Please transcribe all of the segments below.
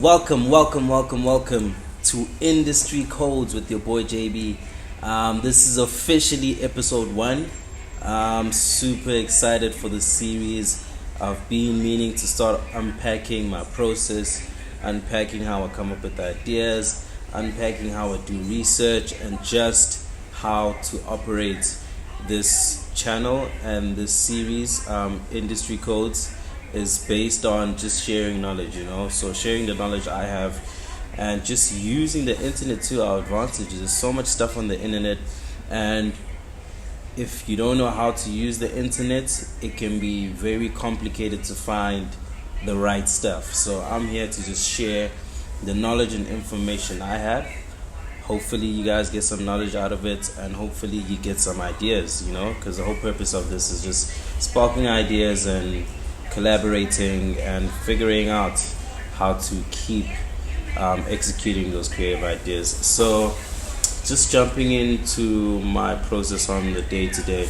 Welcome to Industry Codes with your boy JB. This is officially episode 1. I'm super excited for the series. I've been meaning to start unpacking my process, unpacking how I come up with ideas, unpacking how I do research, and just how to operate this channel and this series, Industry Codes, is based on just sharing knowledge, so sharing the knowledge I have and just using the internet to our advantage. There's so much stuff on the internet, and if you don't know how to use the internet, it can be very complicated to find the right stuff. So I'm here to just share the knowledge and information I have. Hopefully you guys get some knowledge out of it, and hopefully you get some ideas, because the whole purpose of this is just sparking ideas and collaborating and figuring out how to keep executing those creative ideas. So just jumping into my process on the day-to-day,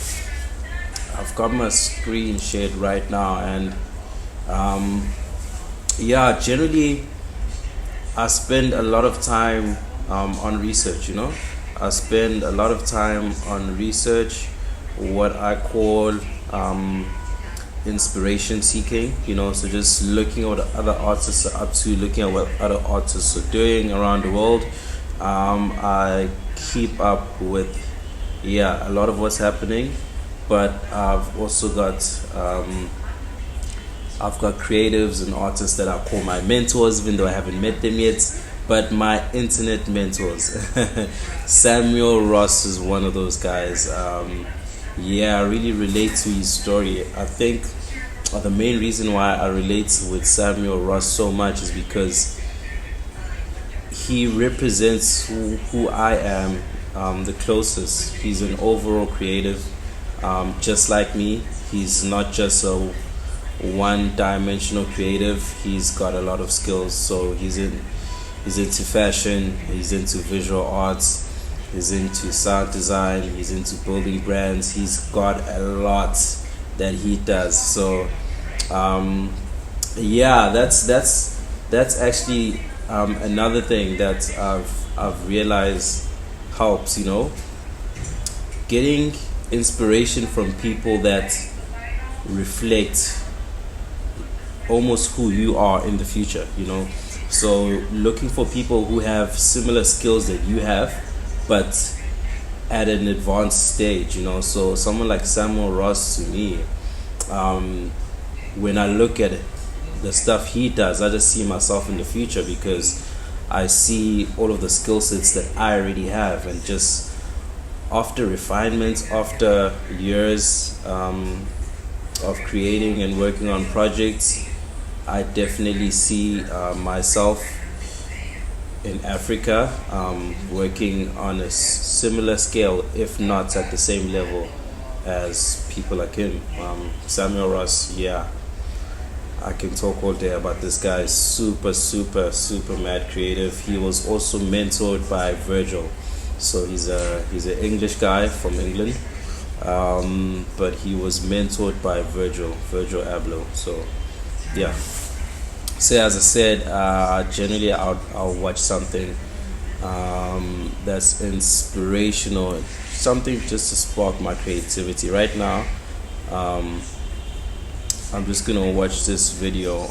I've got my screen shared right now, and generally I spend a lot of time on research. I spend a lot of time on research, what I call inspiration seeking, so just looking at what other artists are up to, looking at what other artists are doing around the world. I keep up with a lot of what's happening, but I've also got creatives and artists that I call my mentors, even though I haven't met them yet, but my internet mentors. Samuel Ross is one of those guys. I really relate to his story. I think the main reason why I relate with Samuel Ross so much is because he represents who I am the closest. He's an overall creative, just like me. He's not just a one-dimensional creative. He's got a lot of skills. So he's into fashion, he's into visual arts, he's into sound design, he's into building brands. He's got a lot that he does. So that's actually another thing that I've realized helps, getting inspiration from people that reflect almost who you are in the future, so looking for people who have similar skills that you have, but at an advanced stage, so someone like Samuel Ross, to me, when I look at the stuff he does, I just see myself in the future, because I see all of the skill sets that I already have, and just after refinement, after years of creating and working on projects, I definitely see myself in Africa, working on a similar scale, if not at the same level as people like him. Samuel Ross, I can talk all day about this guy. Super mad creative. He was also mentored by Virgil. So he's an English guy from England, but he was mentored by Virgil Abloh. So So as I said, generally I'll watch something that's inspirational, something just to spark my creativity. Right now, I'm just gonna watch this video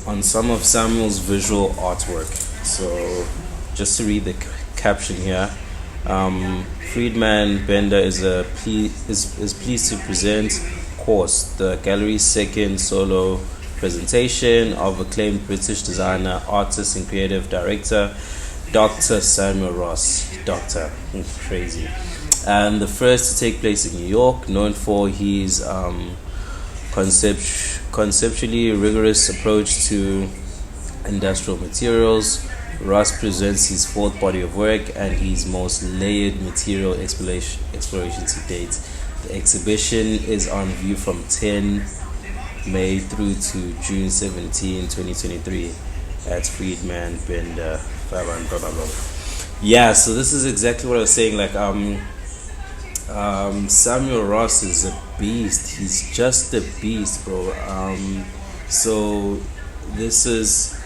on some of Samuel's visual artwork. So just to read the caption here. Friedman Bender is pleased to present Course, the gallery's second solo presentation of acclaimed British designer, artist, and creative director, Dr. Samuel Ross. Crazy. And the first to take place in New York, known for his conceptually rigorous approach to industrial materials, Ross presents his fourth body of work and his most layered material exploration to date. The exhibition is on view from 10 May through to June 17, 2023 at Friedman Bender, blah, blah, blah, blah. So this is exactly what I was saying. Samuel Ross is a beast. He's just a beast, bro. So this is,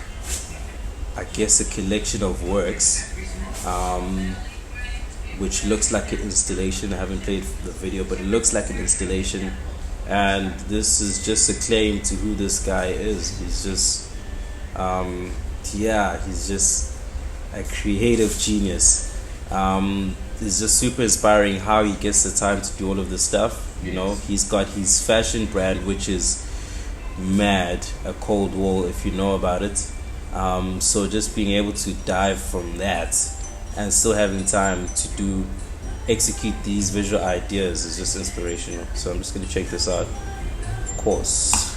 I guess, a collection of works, which looks like an installation. I haven't played the video, but it looks like an installation. And this is just a claim to who this guy is. He's just, he's just a creative genius. It's just super inspiring how he gets the time to do all of this stuff. You know, he's got his fashion brand, which is mad, a Cold Wall, if you know about it. So just being able to dive from that and still having time to execute these visual ideas is just inspirational. So I'm just going to check this out. Of course.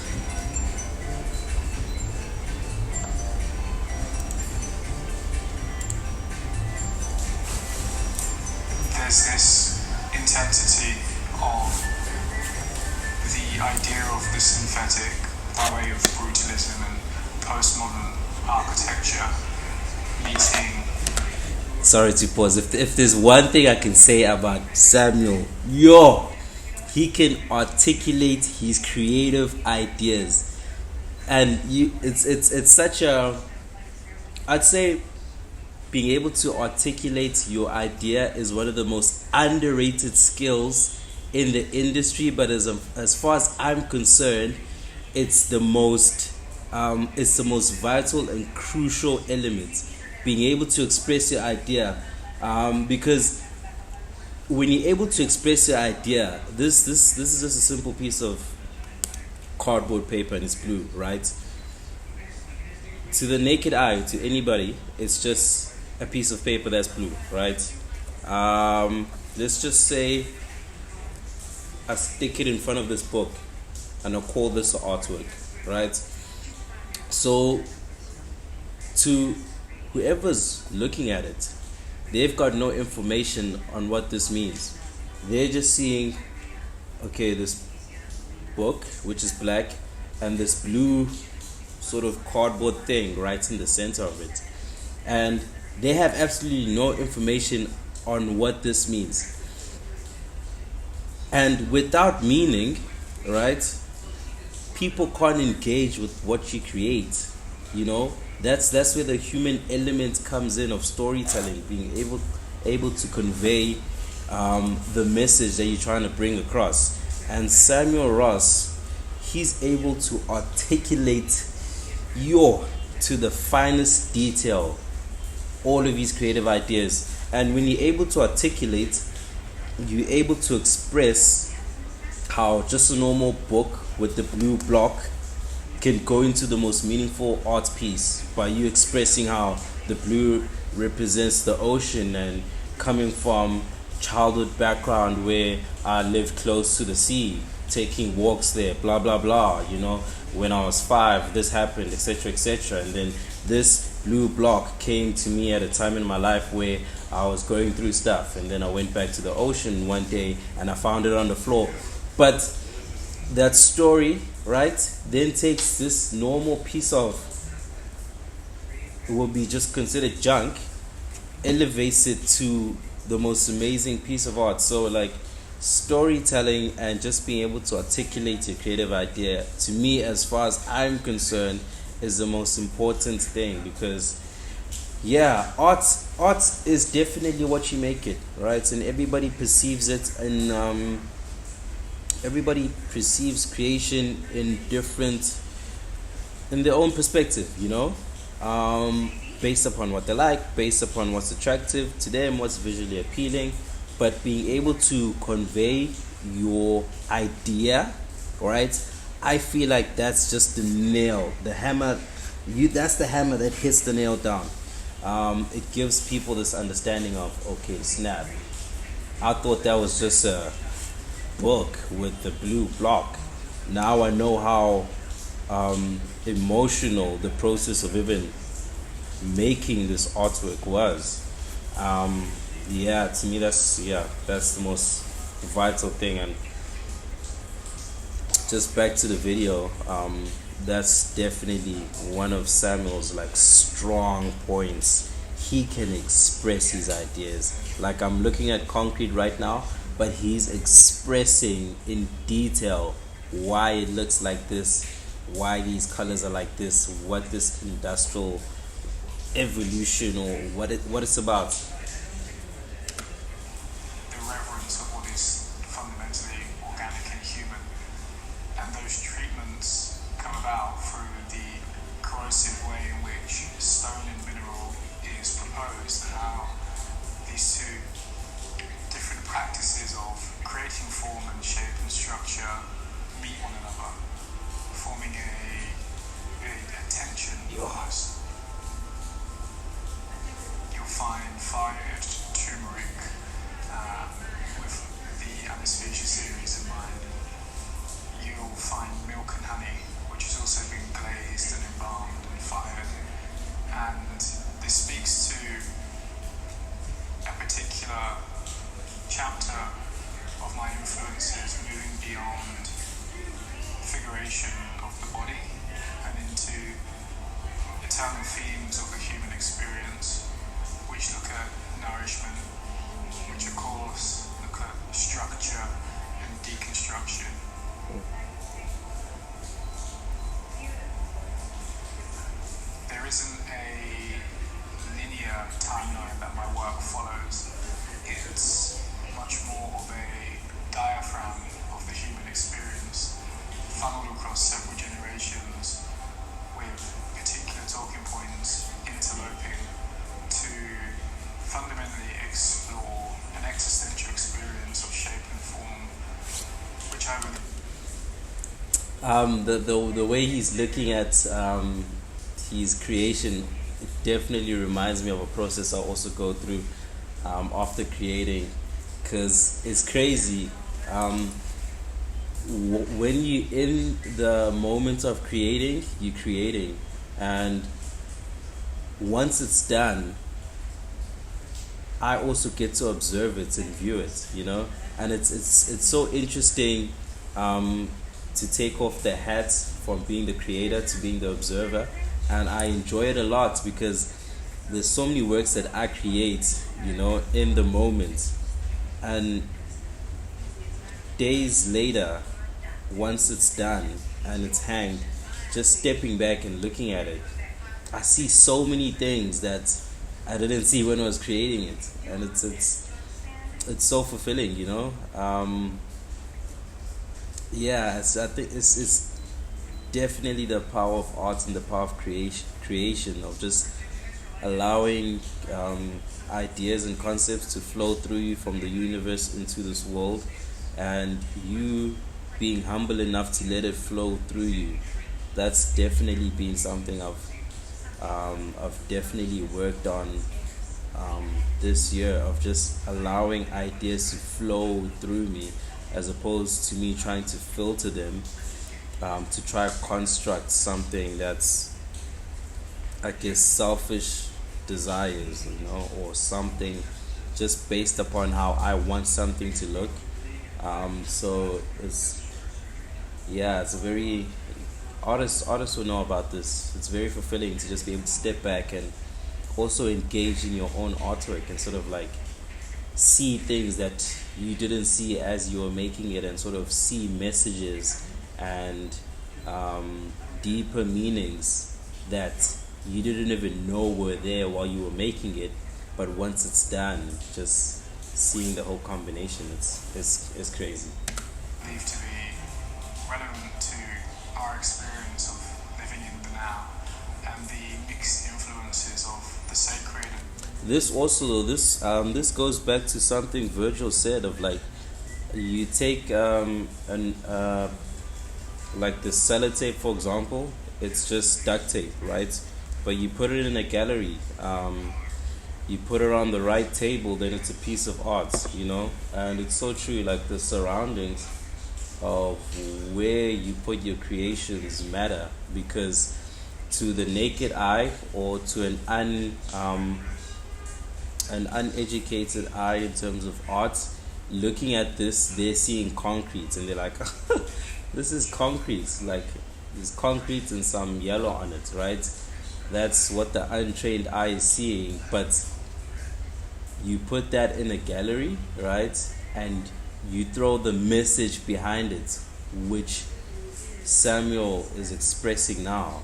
There's this intensity of the idea of the synthetic by way of brutalism and postmodern architecture meeting. Sorry to pause. If there's one thing I can say about Samuel, he can articulate his creative ideas, and it's such a, I'd say, being able to articulate your idea is one of the most underrated skills in the industry. But as far as I'm concerned, it's the most vital and crucial element. Being able to express your idea, because when you're able to express your idea, this is just a simple piece of cardboard paper and it's blue, right? To the naked eye, to anybody, it's just a piece of paper that's blue, right? Let's just say I stick it in front of this book and I'll call this artwork, right? So to whoever's looking at it, they've got no information on what this means. They're just seeing, okay, this book, which is black, and this blue sort of cardboard thing right in the center of it. And they have absolutely no information on what this means. And without meaning, right, people can't engage with what you create, you know? That's where the human element comes in of storytelling, being able to convey the message that you're trying to bring across. And Samuel Ross, he's able to articulate to the finest detail all of his creative ideas. And when you're able to articulate, you're able to express how just a normal book with the blue block can go into the most meaningful art piece by you expressing how the blue represents the ocean, and coming from childhood background where I lived close to the sea, taking walks there, blah blah blah, you know, when I was 5 this happened, etc etc. And then this blue block came to me at a time in my life where I was going through stuff, and then I went back to the ocean one day and I found it on the floor. But that story, right, then takes this normal piece of, it will be just considered junk, elevates it to the most amazing piece of art. So like storytelling and just being able to articulate your creative idea, to me, as far as I'm concerned, is the most important thing. Because art is definitely what you make it, right? And everybody perceives it, and everybody perceives creation in their own perspective, you know, based upon what they like, based upon what's attractive to them, what's visually appealing. But being able to convey your idea, right, I feel like that's just the nail, the hammer. That's the hammer that hits the nail down. It gives people this understanding of, okay, snap, I thought that was just a book with the blue block. Now I know how emotional the process of even making this artwork was. To me, that's the most vital thing. And just back to the video, that's definitely one of Samuel's like strong points. He can express his ideas. Like, I'm looking at concrete right now, but he's expressing in detail why it looks like this, why these colors are like this, what this industrial evolution or what it's about. The reverence of what is fundamentally organic and human, and those treatments come about through the corrosive way in which stone and mineral is proposed, and how these two different practices of creating form and shape and structure meet one another, forming a tension almost. You'll find fired turmeric with the anesthesia series in mind. You'll find milk and honey, which has also been glazed and embalmed and fired. And this speaks to a particular chapter of my influences, moving beyond figuration of the body and into eternal themes of the human experience, which look at nourishment, which of course look at structure and deconstruction. There isn't a linear timeline that my work follows. It's much more of a diaphragm of the human experience, funneled across several generations, with particular talking points interloping to fundamentally explore an existential experience of shape and form, which I would. The way he's looking at his creation, it definitely reminds me of a process I also go through after creating, because it's crazy. When you in the moment of creating, you're creating, and once it's done, I also get to observe it and view it, and it's so interesting to take off the hat from being the creator to being the observer, and I enjoy it a lot because there's so many works that I create, in the moment, and days later, once it's done and it's hanged, just stepping back and looking at it, I see so many things that I didn't see when I was creating it, and it's so fulfilling, I think it's definitely the power of art and the power of creation of just allowing ideas and concepts to flow through you from the universe into this world, and you being humble enough to let it flow through you. That's definitely been something I've definitely worked on this year, of just allowing ideas to flow through me, as opposed to me trying to filter them to try to construct something that's, I guess, selfish desires, or something just based upon how I want something to look. So it's a very artists will know about this. It's very fulfilling to just be able to step back and also engage in your own artwork and sort of like see things that you didn't see as you were making it, and sort of see messages and deeper meanings that you didn't even know were there while you were making it, but once it's done, just seeing the whole combination, it's crazy. Believed to be relevant to our experience of living in the now and the mixed influences of the sacred. This goes back to something Virgil said, of like, you take like the sellotape, for example, it's just duct tape, right? But you put it in a gallery, you put it on the right table, then it's a piece of art, and it's so true. Like, the surroundings of where you put your creations matter, because to the naked eye, or to an uneducated eye in terms of art, looking at this, they're seeing concrete and they're like, this is concrete, like there's concrete and some yellow on it, right? That's what the untrained eye is seeing. But you put that in a gallery, right, and you throw the message behind it, which Samuel is expressing now,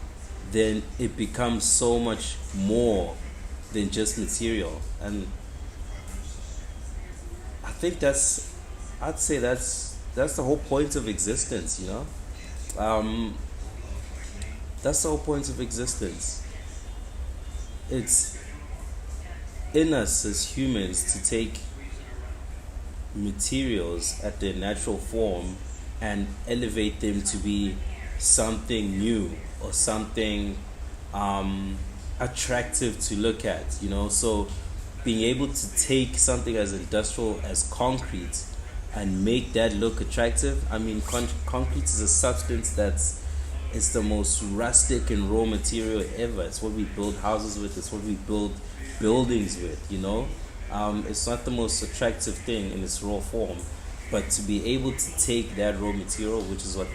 then it becomes so much more than just material. And I think I'd say that's the whole point of existence, you know? That's the whole point of existence. It's in us as humans to take materials at their natural form and elevate them to be something new or something attractive to look at, you know. So being able to take something as industrial as concrete and make that look attractive. I mean, concrete is a substance it's the most rustic and raw material ever. It's what we build houses with. It's what we build buildings with, you know. It's not the most attractive thing in its raw form, but to be able to take that raw material, which is what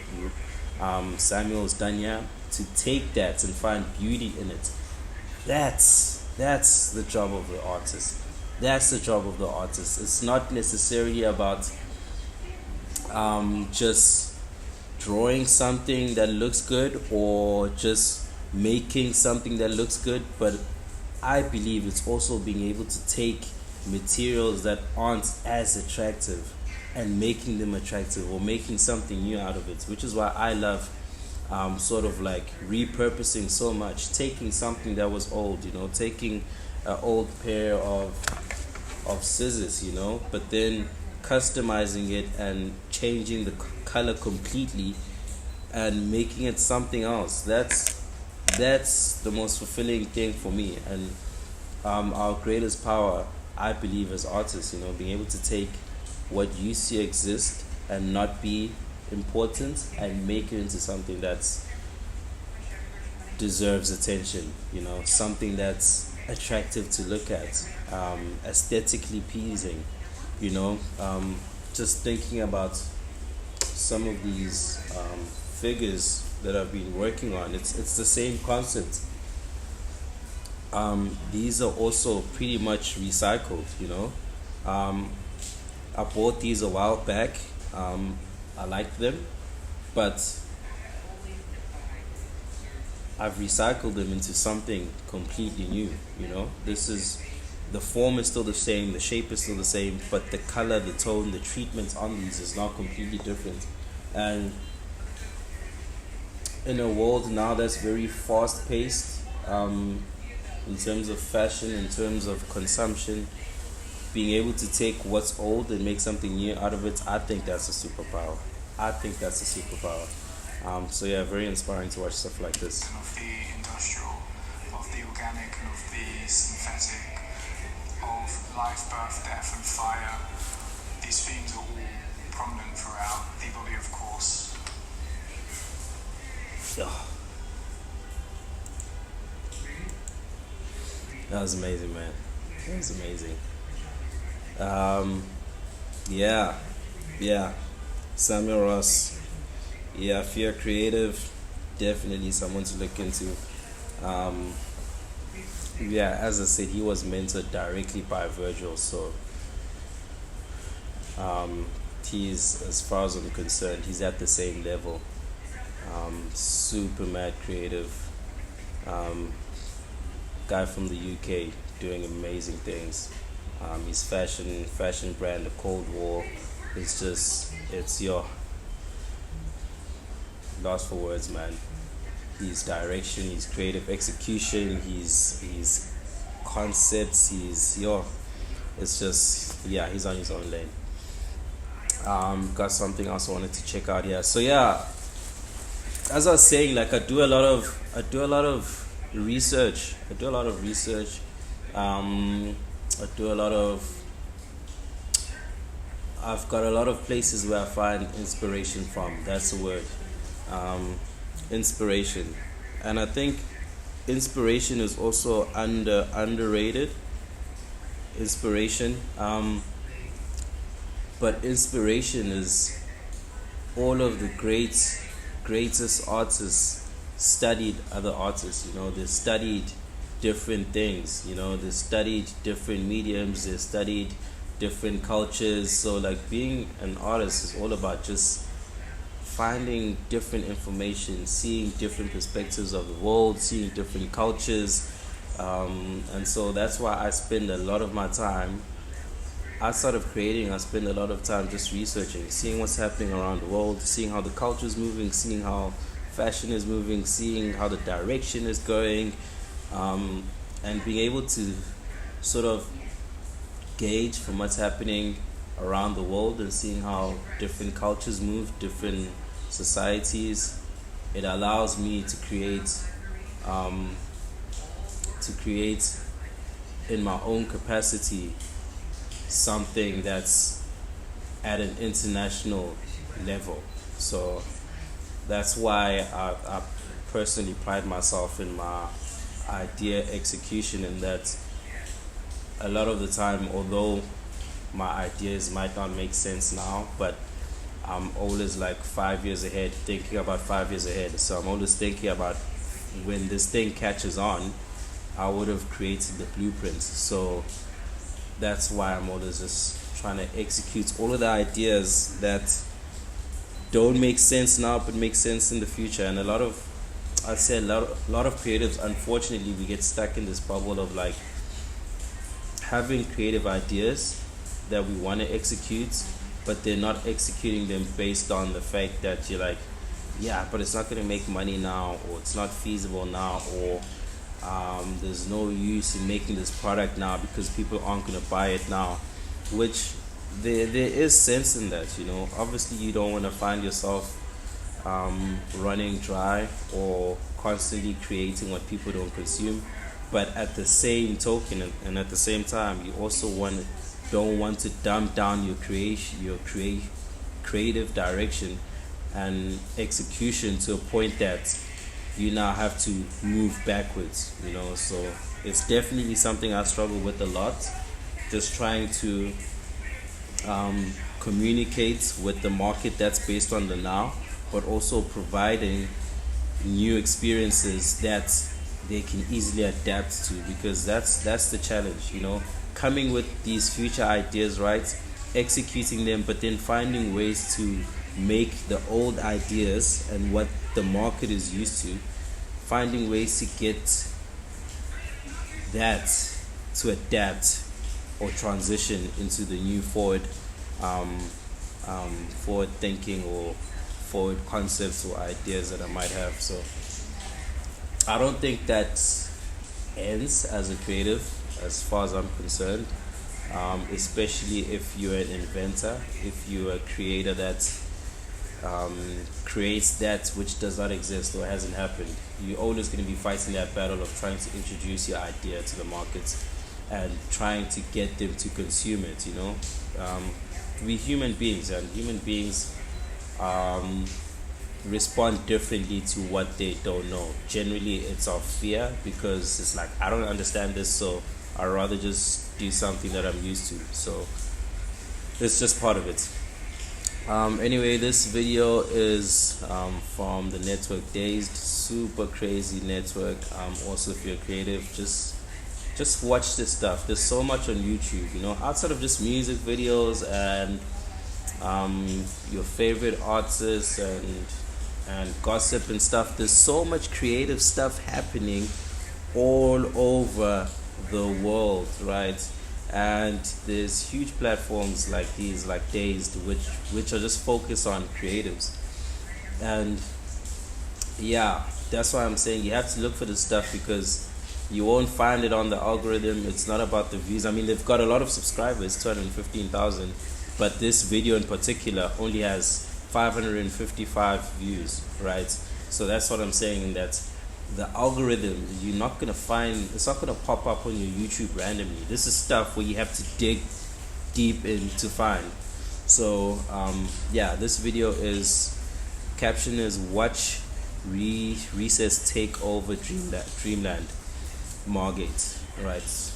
Samuel's done here, to take that and find beauty in it, that's the job of the artist. That's the job of the artist. It's not necessarily about just drawing something that looks good or just making something that looks good, but I believe it's also being able to take materials that aren't as attractive and making them attractive or making something new out of it, which is why I love sort of like repurposing so much, taking something that was old, you know, taking an old pair of scissors, you know, but then customizing it and changing the color completely and making it something else. That's the most fulfilling thing for me. And our greatest power, I believe, as artists, you know, being able to take what you see exist and not be important and make it into something that's deserves attention, you know, something that's attractive to look at, aesthetically pleasing, you know. Just thinking about some of these figures that I've been working on, it's the same concept. These are also pretty much recycled, you know. I bought these a while back. I liked them, but I've recycled them into something completely new, you know. The form is still the same, the shape is still the same, but the color, the tone, the treatment on these is now completely different. And in a world now that's very fast paced, in terms of fashion, in terms of consumption, being able to take what's old and make something new out of it, I think that's a superpower. So yeah, very inspiring to watch stuff like this. Of the industrial, of the organic, and of the synthetic, of life, birth, death, and fire. These themes are all prominent throughout the body, of course. Oh. That was amazing, man. That was amazing. Yeah. Samuel Ross. Yeah, Fear Creative. Definitely someone to look into. Yeah, as I said, he was mentored directly by Virgil, so he's, as far as I'm concerned, he's at the same level. Super mad creative. Guy from the UK doing amazing things. His fashion brand, the Cold War, it's your lost for words, man. His direction, his creative execution, his concepts, it's just, yeah, he's on his own lane. Got something else I wanted to check out here. So yeah, as I was saying, like I do a lot of research. I've got a lot of places where I find inspiration from. That's the word. Inspiration. And I think inspiration is also underrated. Inspiration. But inspiration is all of the greatest artists studied other artists, you know. They studied different things, you know. They studied different mediums. They studied different cultures. So like being an artist is all about just finding different information, seeing different perspectives of the world, seeing different cultures. And so that's why I spend a lot of my time outside of creating. I spend a lot of time just researching, seeing what's happening around the world, seeing how the culture is moving, seeing how fashion is moving, seeing how the direction is going, and being able to sort of gauge from what's happening around the world and seeing how different cultures move, different societies. It allows me to create in my own capacity something that's at an international level. So that's why I personally pride myself in my idea execution, and that a lot of the time, although my ideas might not make sense now, but I'm always like 5 years ahead, thinking about 5 years ahead. So I'm always thinking about when this thing catches on, I would have created the blueprints. So that's why I'm always just trying to execute all of the ideas that don't make sense now but make sense in the future. And I'd say a lot of creatives, unfortunately, we get stuck in this bubble of like having creative ideas that we want to execute, but they're not executing them based on the fact that you're like, yeah, but it's not going to make money now, or it's not feasible now, or there's no use in making this product now because people aren't going to buy it now. Which there is sense in that, you know. Obviously you don't want to find yourself running dry or constantly creating what people don't consume, but at the same token and at the same time, you also don't want to dumb down your creative direction and execution to a point that you now have to move backwards, you know. So it's definitely something I struggle with a lot, just trying to communicate with the market that's based on the now, but also providing new experiences that they can easily adapt to, because that's the challenge, you know. Coming with these future ideas, right, executing them, but then finding ways to make the old ideas and what the market is used to, finding ways to get that to adapt or transition into the new forward thinking or forward concepts or ideas that I might have. So I don't think that ends as a creative, as far as I'm concerned, especially if you're an inventor, if you're a creator that creates that which does not exist or hasn't happened. You're always going to be fighting that battle of trying to introduce your idea to the markets and trying to get them to consume it, you know. We're human beings, and human beings respond differently to what they don't know. Generally it's of fear, because it's like, I don't understand this, so I'd rather just do something that I'm used to. So it's just part of it. Anyway, this video is from the network JAYBE, super crazy network. Also, if you're creative, just watch this stuff. There's so much on YouTube, you know, outside of just music videos and your favorite artists and gossip and stuff. There's so much creative stuff happening all over the world, right? And there's huge platforms like these, like JAYBE, which are just focused on creatives. And yeah, that's why I'm saying you have to look for this stuff, because you won't find it on the algorithm. It's not about the views. I mean, they've got a lot of subscribers, 215,000, but this video in particular only has 555 views, right? So that's what I'm saying, that the algorithm, you're not gonna find, it's not gonna pop up on your YouTube randomly. This is stuff where you have to dig deep in to find. So yeah, this video is, caption is watch Recess take over Dreamland Margate, right?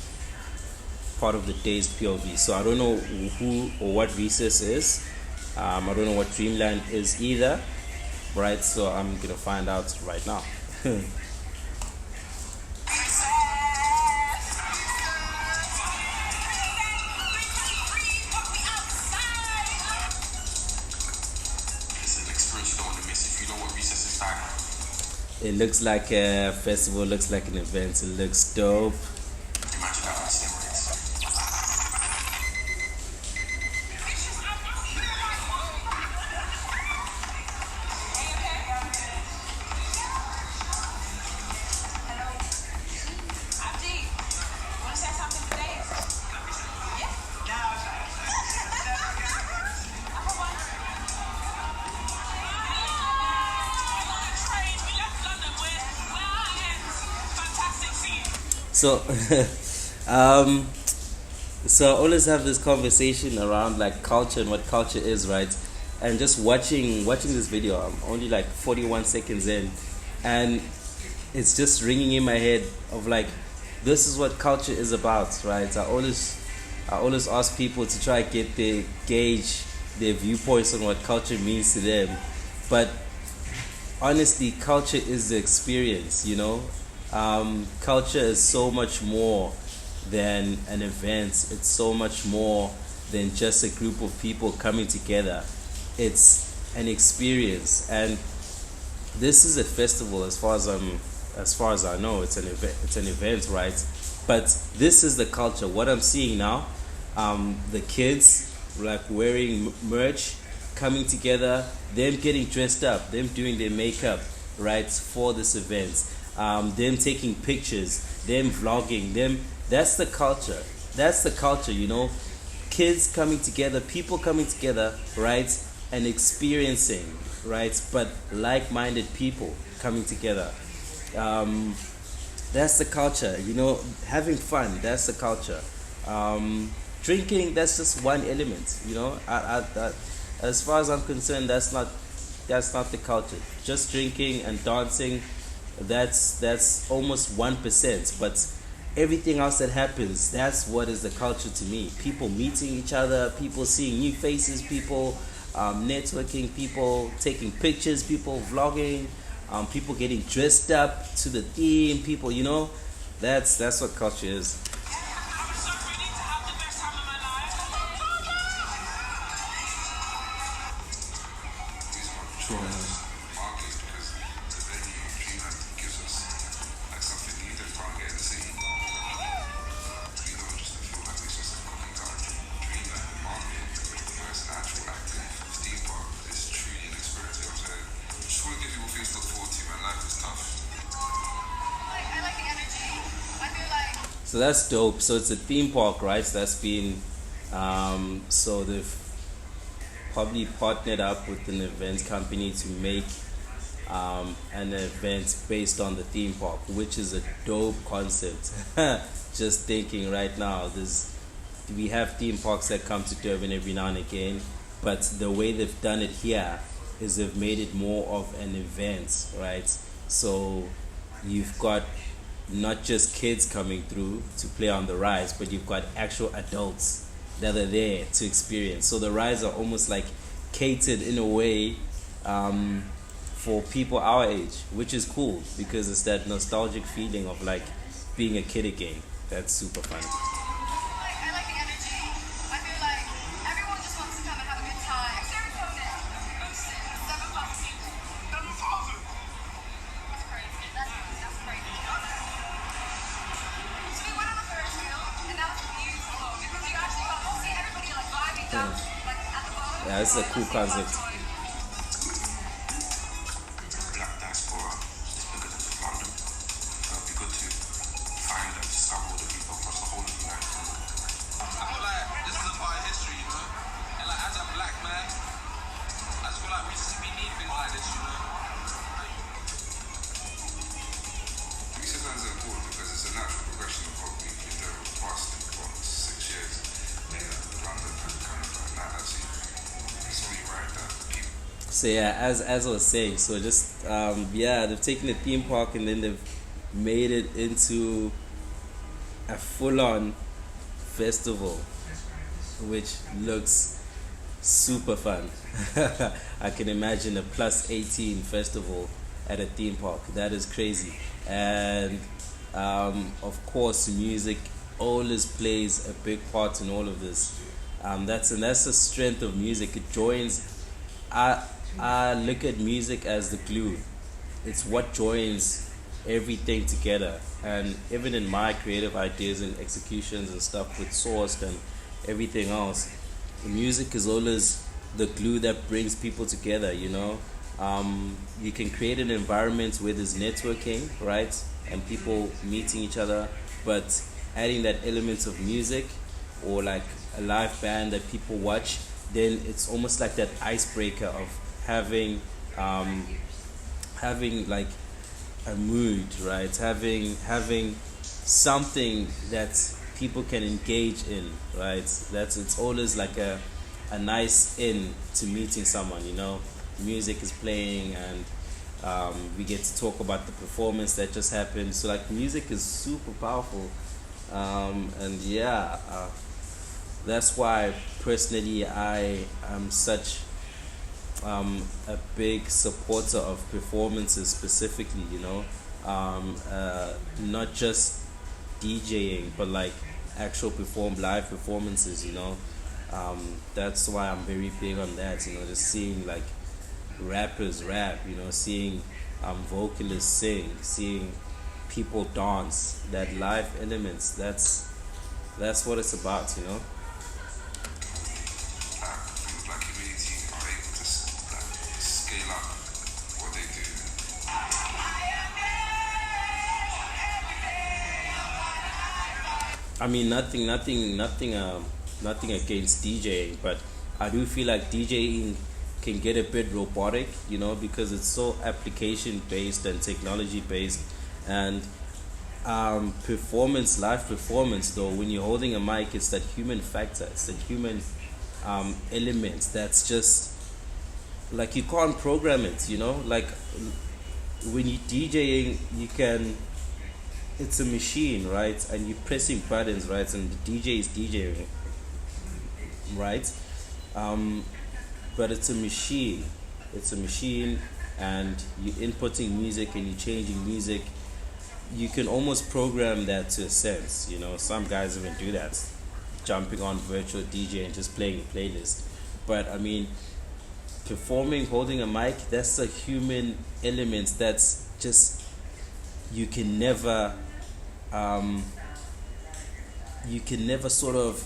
Part of the day's POV. So I don't know who or what Recess is. I don't know what Dreamland is either, right? So I'm gonna find out right now. It looks like a festival, looks like an event, it looks dope. Imagine that on steroids. So, um, so I always have this conversation around like culture and what culture is, right? And just watching this video, I'm only like 41 seconds in, and it's just ringing in my head of like, this is what culture is about, right? I always ask people to try get their gauge their viewpoints on what culture means to them, but honestly, culture is the experience, you know. Culture is so much more than an event. It's so much more than just a group of people coming together. It's an experience, and this is a festival. As far as I know, it's an event. It's an event, right? But this is the culture. What I'm seeing now, the kids like wearing merch, coming together, them getting dressed up, them doing their makeup, right, for this event, them taking pictures, them vlogging, them. That's the culture. That's the culture, you know. Kids coming together, people coming together, right, and experiencing, right, but like-minded people coming together. That's the culture, you know. Having fun, that's the culture. Drinking, that's just one element, you know. As far as I'm concerned, that's not the culture. Just drinking and dancing, that's almost 1%. But everything else that happens, that's what is the culture to me. People meeting each other, people seeing new faces, people networking, people taking pictures, people vlogging, people getting dressed up to the theme, people, you know, that's what culture is. So that's dope. So it's a theme park, right? So that's been, so they've probably partnered up with an event company to make an event based on the theme park, which is a dope concept. Just thinking right now, we have theme parks that come to Durban every now and again, but the way they've done it here is they've made it more of an event, right? So you've got not just kids coming through to play on the rides, but you've got actual adults that are there to experience. So the rides are almost like catered in a way for people our age, which is cool because it's that nostalgic feeling of like being a kid again. That's super fun. I like the energy. I feel like everyone just wants to come and have a good time. Seven 7,000 people. 7,000? That's crazy. That's crazy. So we went on the Ferris wheel, and that was beautiful because you actually got to see everybody like vibing down, like at the bottom. Yeah, it's a cool concept. Black diaspora because it's London. So it'd be good to find and discover all the people across the whole of the United Kingdom. I feel like this is a part of history, you know? And like as a black man, I just feel like we need things like this, you know? These events are important because it's a natural progression of what we've been doing for the past 6 years. London and kind of like that. It's only right that people. So yeah, as I was saying, so just they've taken the theme park and then they've made it into a full-on festival, which looks super fun. I can imagine a plus 18 festival at a theme park. That is crazy. And of course, music always plays a big part in all of this. That's the strength of music. It joins. I look at music as the glue, it's what joins everything together. And even in my creative ideas and executions and stuff with Sourced and everything else, music is always the glue that brings people together, you know. You can create an environment where there's networking, right, and people meeting each other, but adding that element of music or like a live band that people watch, then it's almost like that icebreaker of having having like a mood, right? Having something that people can engage in, right? That's it's always like a nice in to meeting someone, you know. Music is playing and we get to talk about the performance that just happened. So like music is super powerful, and yeah, that's why personally I am such a big supporter of performances specifically, you know, not just DJing but like actual live performances, you know. That's why I'm very big on that, you know, just seeing like rappers rap, you know, seeing vocalists sing, seeing people dance, that live elements, that's what it's about, you know. Black community are able to scale up what they do. I mean, nothing against DJing, but I do feel like DJing can get a bit robotic, you know, because it's so application based and technology based, and live performance though, when you're holding a mic, it's that human factor, it's that human element that's just like you can't program it, you know, like when you're DJing, you can, it's a machine, right, and you're pressing buttons, right, and the DJ is DJing, right, but it's a machine, and you're inputting music and you're changing music. You can almost program that to a sense, you know. Some guys even do that, jumping on virtual DJ and just playing a playlist. But I mean, performing, holding a mic, that's a human element that's just, you can never sort of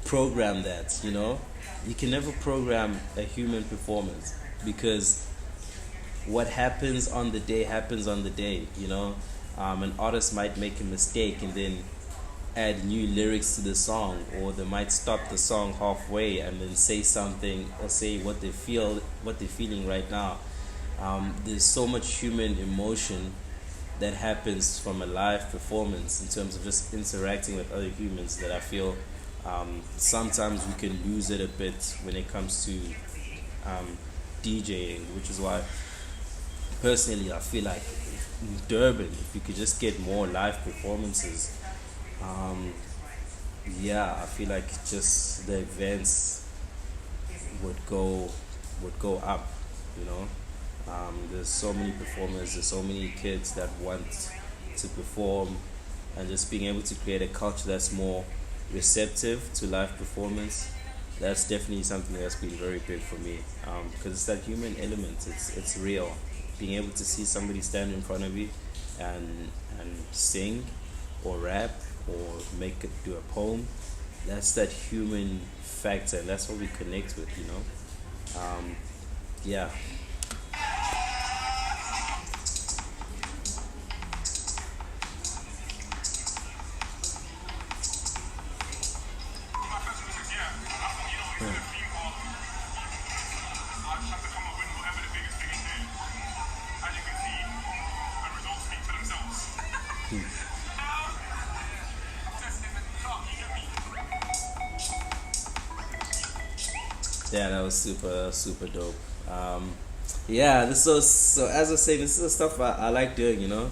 program that, you know. You can never program a human performance, because what happens on the day, you know. An artist might make a mistake and then add new lyrics to the song, or they might stop the song halfway and then say something or say what they're feeling right now. There's so much human emotion that happens from a live performance in terms of just interacting with other humans, that I feel sometimes we can lose it a bit when it comes to DJing, which is why personally I feel like in Durban, if you could just get more live performances, I feel like just the events would go up, you know. There's so many performers, there's so many kids that want to perform, and just being able to create a culture that's more receptive to live performance, that's definitely something that's been very big for me, because it's that human element, it's real. Being able to see somebody stand in front of you and sing or rap or do a poem, that's that human factor, and that's what we connect with, you know. Yeah. Yeah, that was super dope. This was, so as I was saying, this is the stuff I like doing, you know.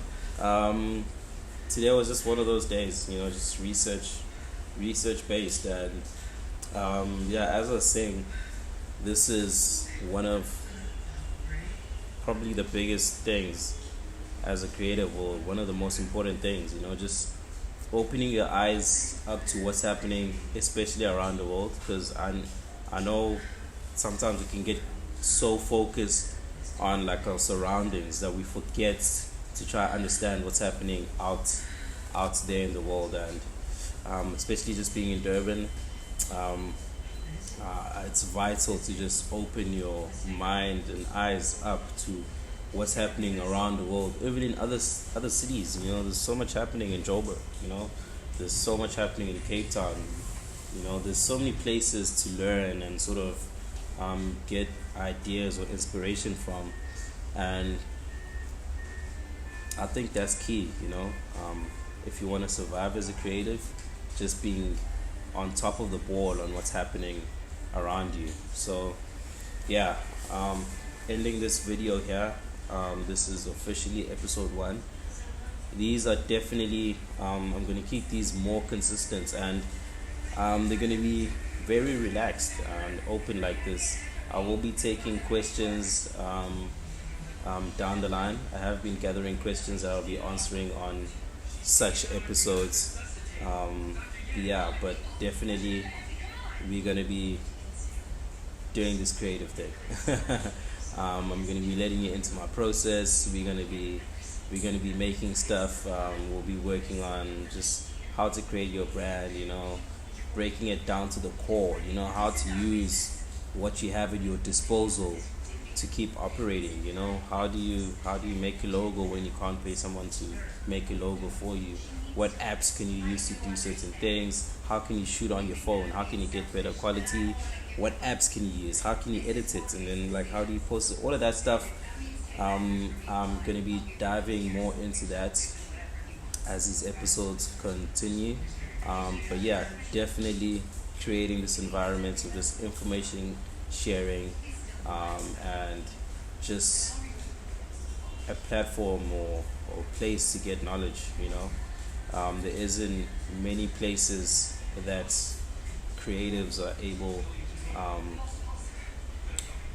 Today was just one of those days, you know, just research based, and as I was saying, this is one of probably the biggest things as a creative, or one of the most important things, you know, just opening your eyes up to what's happening, especially around the world, because I know sometimes we can get so focused on like our surroundings, that we forget to try to understand what's happening out there in the world. And especially just being in Durban, it's vital to just open your mind and eyes up to what's happening around the world, even in other cities. There's so much happening in JAYBE. There's so much happening in Cape Town. There's so many places to learn and sort of get ideas or inspiration from, and I think that's key. If you want to survive as a creative, just being on top of the ball on what's happening around you. So yeah, ending this video here. This is officially episode 1. These are definitely I'm going to keep these more consistent, and they're going to be very relaxed and open like this. I will be taking questions down the line. I have been gathering questions that I'll be answering on such episodes. Yeah, but definitely we're going to be doing this creative thing. I'm going to be letting you into my process. We're going to be making stuff. We'll be working on just how to create your brand, breaking it down to the core, how to use what you have at your disposal to keep operating. How do you make a logo when you can't pay someone to make a logo for you? What apps can you use to do certain things? How can you shoot on your phone? How can you get better quality? What apps can you use? How can you edit it? And then how do you post it? All of that stuff. I'm going to be diving more into that as these episodes continue. But yeah, definitely creating this environment of this information sharing, and just a platform or place to get knowledge. There isn't many places that creatives are able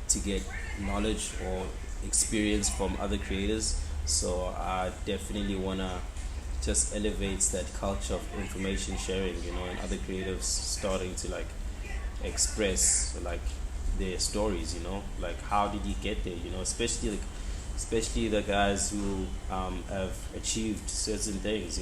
to get knowledge or experience from other creators. So I definitely want to just elevate that culture of information sharing, and other creatives starting to express their stories, how did you get there, especially the guys who have achieved certain things,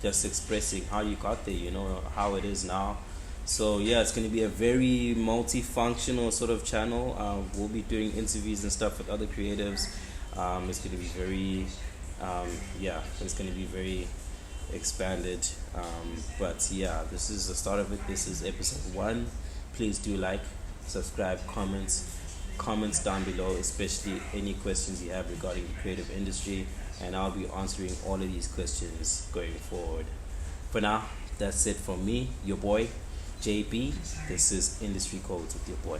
just expressing how you got there, how it is now. So yeah, it's going to be a very multifunctional sort of channel. We'll be doing interviews and stuff with other creatives. It's going to be very it's going to be very expanded. But yeah, this is the start of it. This is episode 1. Please do subscribe, comments down below, especially any questions you have regarding the creative industry, and I'll be answering all of these questions going forward. For now, that's it from me, your boy JAYBE. This is Industry Codes with your boy.